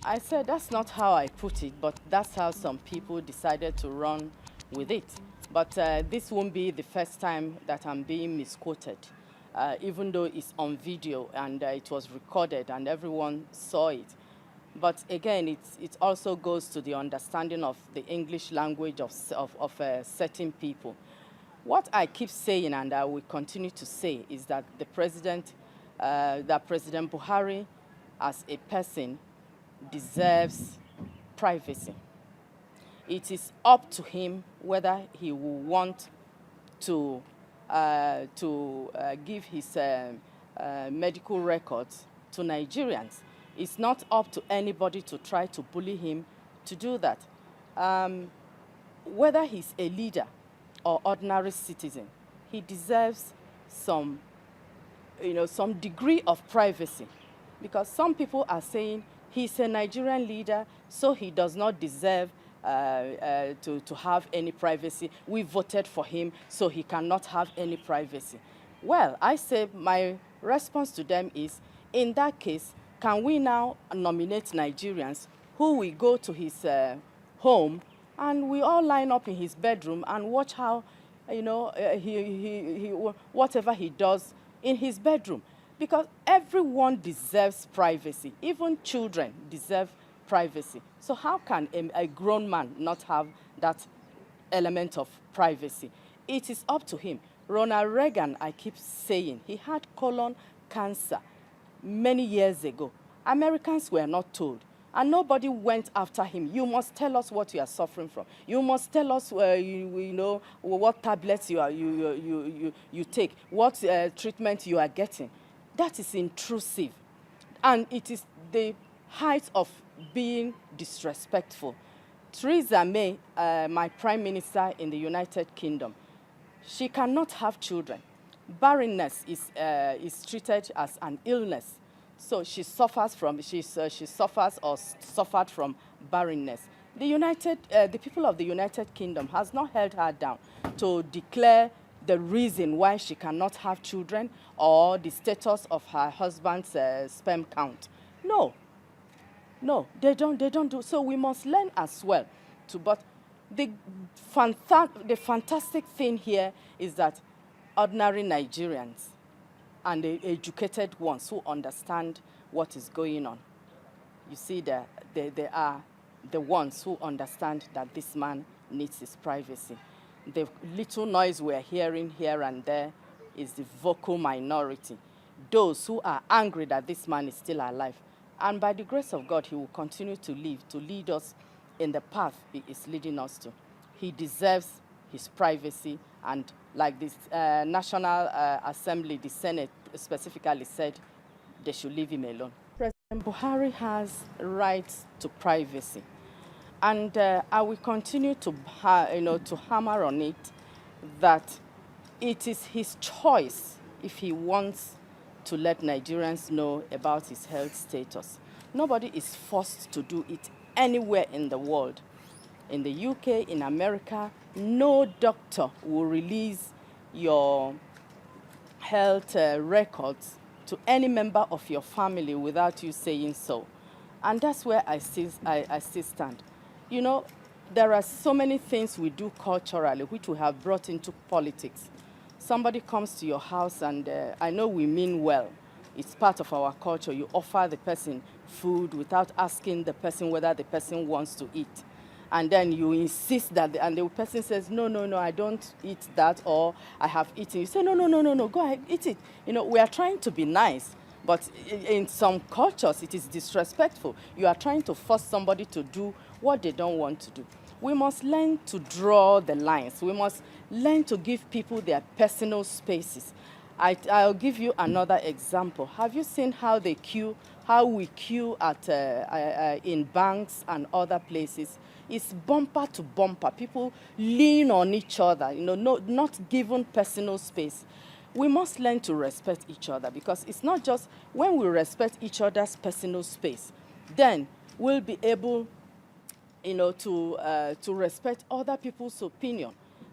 I said that's not how I put it, but that's how some people decided to run with it. But this won't be the first time that I'm being misquoted, even though it's on video and it was recorded and everyone saw it. But again, it also goes to the understanding of the English language of certain people. What I keep saying, and I will continue to say, is that that President Buhari, as a person, deserves privacy. It is up to him whether he will want to give his medical records to Nigerians. It's not up to anybody to try to bully him to do that. Whether he's a leader or ordinary citizen, he deserves some degree of privacy, because some people are saying he's a Nigerian leader, so he does not deserve to have any privacy. We voted for him, so he cannot have any privacy. Well, I say my response to them is, in that case, can we now nominate Nigerians who will go to his home and we all line up in his bedroom and watch how, whatever he does in his bedroom? Because everyone deserves privacy. Even children deserve privacy. So how can a grown man not have that element of privacy? It is up to him. Ronald Reagan, I keep saying, he had colon cancer many years ago. Americans were not told, and nobody went after him. You must tell us what you are suffering from. You must tell us what tablets you take, what treatment you are getting. That is intrusive, and it is the height of being disrespectful. Theresa May, my prime minister in the United Kingdom, she cannot have children. Barrenness is treated as an illness, so she suffers from suffered from barrenness. The people of the United Kingdom has not held her down to declare the reason why she cannot have children or the status of her husband's sperm count. No, they don't do. So we must learn as well. But the fantastic thing here is that ordinary Nigerians and the educated ones who understand what is going on, you see, they are the ones who understand that this man needs his privacy. The little noise we're hearing here and there is the vocal minority, those who are angry that this man is still alive. And by the grace of God, he will continue to live, to lead us in the path he is leading us to. He deserves his privacy, and like this National Assembly, the Senate specifically said, they should leave him alone. President Buhari has rights to privacy. And I will continue to hammer on it that it is his choice if he wants to let Nigerians know about his health status. Nobody is forced to do it anywhere in the world. In the UK, in America, no doctor will release your health records to any member of your family without you saying so. And that's where I still stand. You know, there are so many things we do culturally which we have brought into politics. Somebody comes to your house, and I know we mean well. It's part of our culture. You offer the person food without asking the person whether the person wants to eat. And then you insist that, and the person says, no, I don't eat that, or I have eaten. You say, no, go ahead, eat it. You know, we are trying to be nice, but in some cultures, it is disrespectful. You are trying to force somebody to do what they don't want to do. We must learn to draw the lines. We must learn to give people their personal spaces. I'll give you another example. Have you seen how we queue at in banks and other places? It's bumper to bumper. People lean on each other, not given personal space. We must learn to respect each other, because it's not just when we respect each other's personal space, then we'll be able to respect other people's opinion.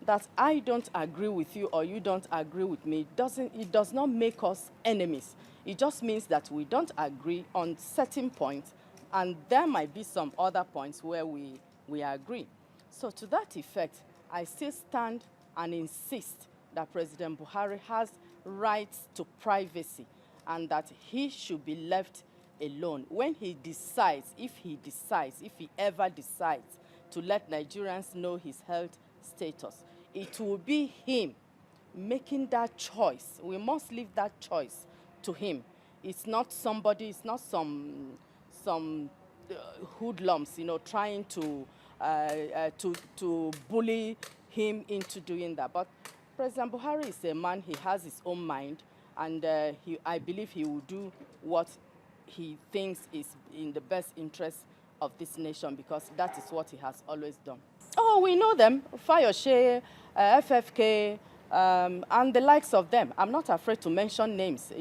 That I don't agree with you or you don't agree with me, it does not make us enemies. It just means that we don't agree on certain points, And there might be some other points where we agree. So to that effect, I still stand and insist that President Buhari has rights to privacy and that he should be left alone. When he decides, if he ever decides to let Nigerians know his health status, it will be him making that choice. We must leave that choice to him. It's not somebody, it's not some hoodlums, trying to bully him into doing that. But President Buhari is a man, he has his own mind, and I believe he will do what he thinks is in the best interest of this nation, because that is what he has always done. Oh, we know them, Fayose, FFK, and the likes of them. I'm not afraid to mention names.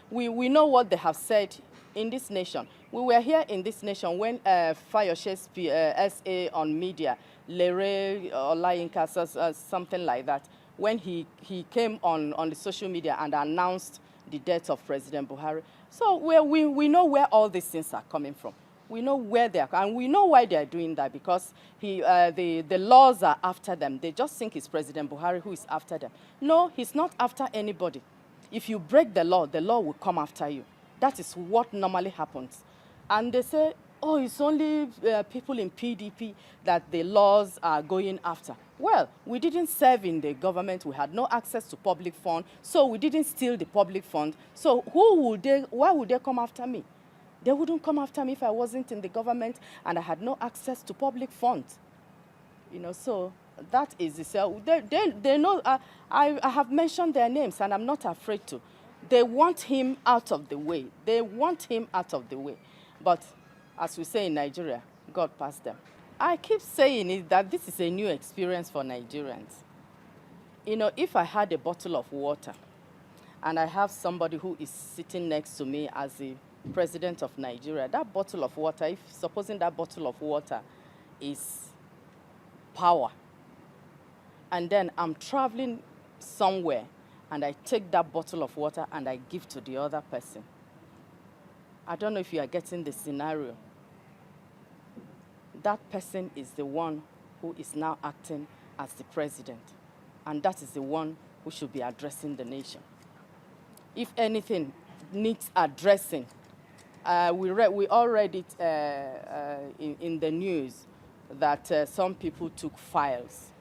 We know what they have said in this nation. We were here in this nation when Fayose's SA on media, Lauretta or Olayinka, something like that, when he came on the social media and announced the death of President Buhari. So we know where all these things are coming from. We know where they are, and we know why they are doing that, because the laws are after them. They just think it's President Buhari who is after them. No, he's not after anybody. If you break the law will come after you. That is what normally happens. And they say, oh, it's only people in PDP that the laws are going after. Well, we didn't serve in the government. We had no access to public fund, so we didn't steal the public fund. So why would they come after me? They wouldn't come after me if I wasn't in the government and I had no access to public funds. So that is it. They know, I have mentioned their names and I'm not afraid to. They want him out of the way. They want him out of the way. But as we say in Nigeria, God passed them. I keep saying it that this is a new experience for Nigerians. If I had a bottle of water and I have somebody who is sitting next to me as the president of Nigeria, that bottle of water, supposing that bottle of water is power, and then I'm traveling somewhere and I take that bottle of water and I give to the other person. I don't know if you are getting the scenario. That person is the one who is now acting as the president, and that is the one who should be addressing the nation. If anything needs addressing, we all read it in the news that some people took files,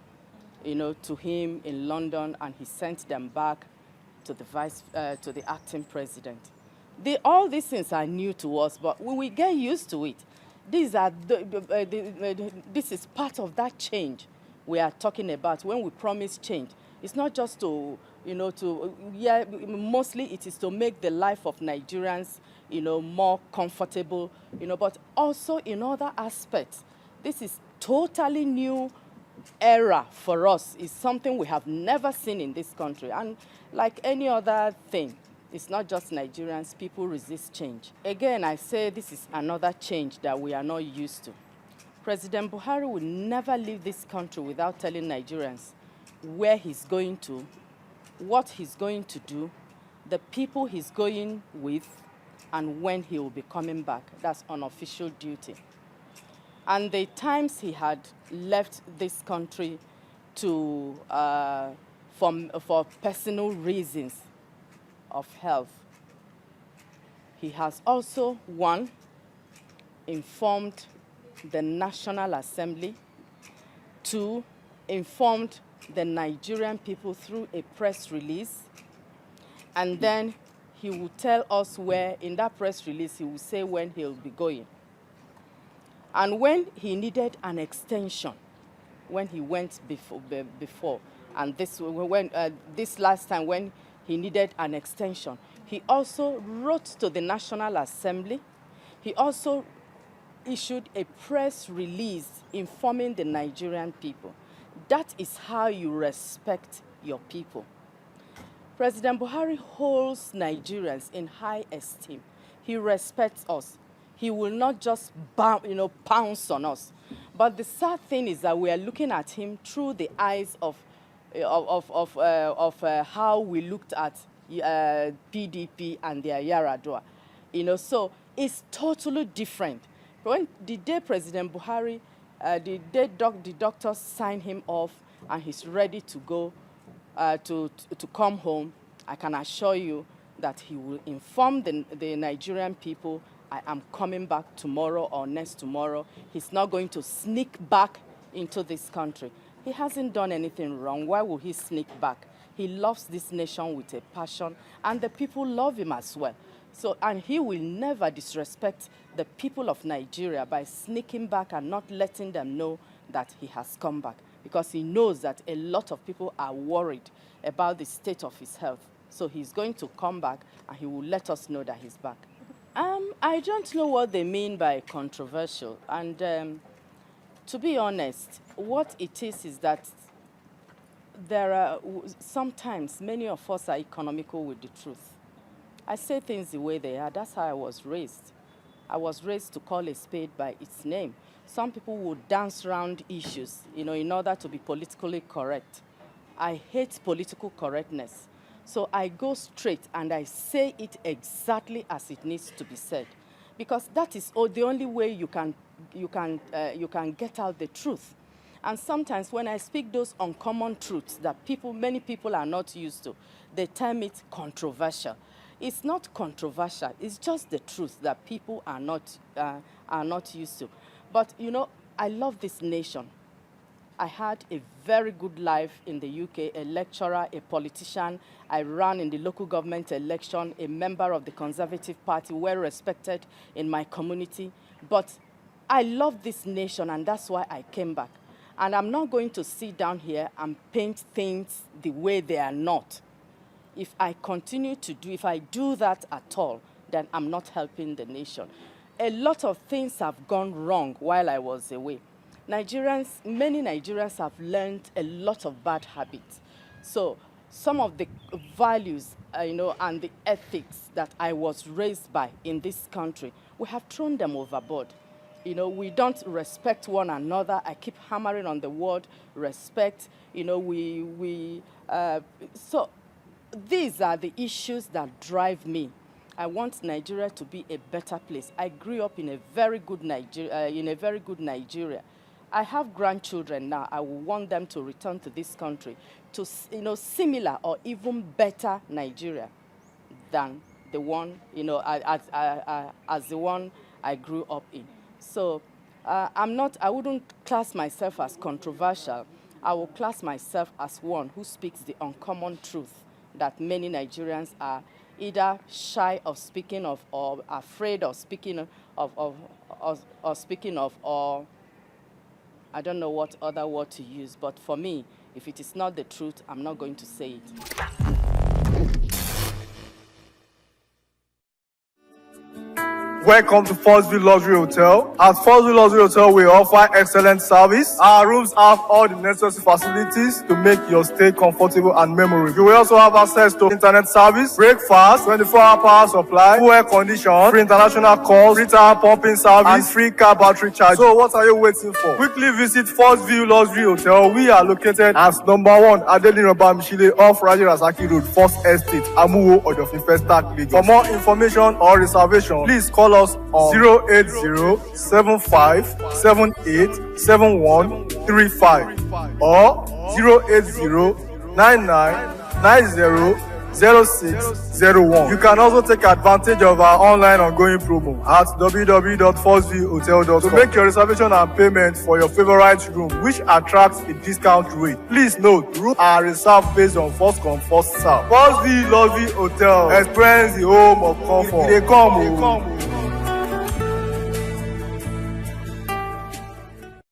to him in London, and he sent them back to the acting president. All these things are new to us, but we will get used to it. This is part of that change we are talking about when we promise change. It's not just mostly it is to make the life of Nigerians, more comfortable, but also in other aspects. This is totally new era for us. It's something we have never seen in this country. And like any other thing, it's not just Nigerians, people resist change. Again, I say this is another change that we are not used to. President Buhari will never leave this country without telling Nigerians where he's going to, what he's going to do, the people he's going with, and when he will be coming back. That's unofficial duty. And the times he had left this country for personal reasons of health, he has also, one, informed the National Assembly, two, informed the Nigerian people through a press release, and then he will tell us where, in that press release, he will say when he'll be going. And when he needed an extension, when he went before and this last time when he needed an extension, he also wrote to the National Assembly. He also issued a press release informing the Nigerian people. That is how you respect your people. President Buhari holds Nigerians in high esteem. He respects us. He will not just pounce on us. But the sad thing is that we are looking at him through the eyes of how we looked at PDP and their Yaradua. So is totally different. When the day President Buhari, the doctors sign him off and he's ready to go to come home, I can assure you that he will inform the Nigerian people, I am coming back tomorrow or next tomorrow. He's not going to sneak back into this country. He hasn't done anything wrong. Why would he sneak back? He loves this nation with a passion, and the people love him as well. So, and he will never disrespect the people of Nigeria by sneaking back and not letting them know that he has come back, because he knows that a lot of people are worried about the state of his health. So he's going to come back and he will let us know that he's back. I don't know what they mean by controversial. And to be honest, what it is that there are sometimes many of us are economical with the truth. I say things the way they are. That's how I was raised. I was raised to call a spade by its name. Some people would dance around issues, in order to be politically correct. I hate political correctness. So I go straight and I say it exactly as it needs to be said, because that is the only way you can get out the truth. And sometimes when I speak those uncommon truths that many people are not used to, they term it controversial. It's not controversial. It's just the truth that people are not used to. But I love this nation. I had a very good life in the UK, a lecturer, a politician. I ran in the local government election, a member of the Conservative Party, well respected in my community. But I love this nation, and that's why I came back. And I'm not going to sit down here and paint things the way they are not. If I do that at all, then I'm not helping the nation. A lot of things have gone wrong while I was away. Many Nigerians have learned a lot of bad habits. So some of the values, and the ethics that I was raised by in this country, we have thrown them overboard. We don't respect one another. I keep hammering on the word respect. So these are the issues that drive me. I want Nigeria to be a better place. I grew up in a very good Nigeria. I have grandchildren now. I will want them to return to this country to, similar or even better Nigeria than the one, as the one I grew up in. So I wouldn't class myself as controversial. I will class myself as one who speaks the uncommon truth that many Nigerians are either shy of speaking of, or afraid of speaking of, or I don't know what other word to use. But for me, if it is not the truth, I'm not going to say it. Welcome to Forstview Luxury Hotel. At Forstview Luxury Hotel, we offer excellent service. Our rooms have all the necessary facilities to make your stay comfortable and memorable. You will also have access to internet service, breakfast, 24-hour power supply, full air condition, free international calls, free tire pumping service, and free car battery charge. So what are you waiting for? Quickly visit Forstview Luxury Hotel. We are located at number 1 Adeline Mishile off Raji Rasaki Road, First Estate, Amuwo, Odofin Festac, Lagos. For more information or reservation, please call us on 08075787135 or 08099900601. You can also take advantage of our online ongoing promo at www.forceviewhotel.com to make your reservation and payment for your favorite room, which attracts a discount rate. Please note, rooms are reserved based on first come, first serve. Forstview Luxury Hotel. Experience the home of comfort. They come.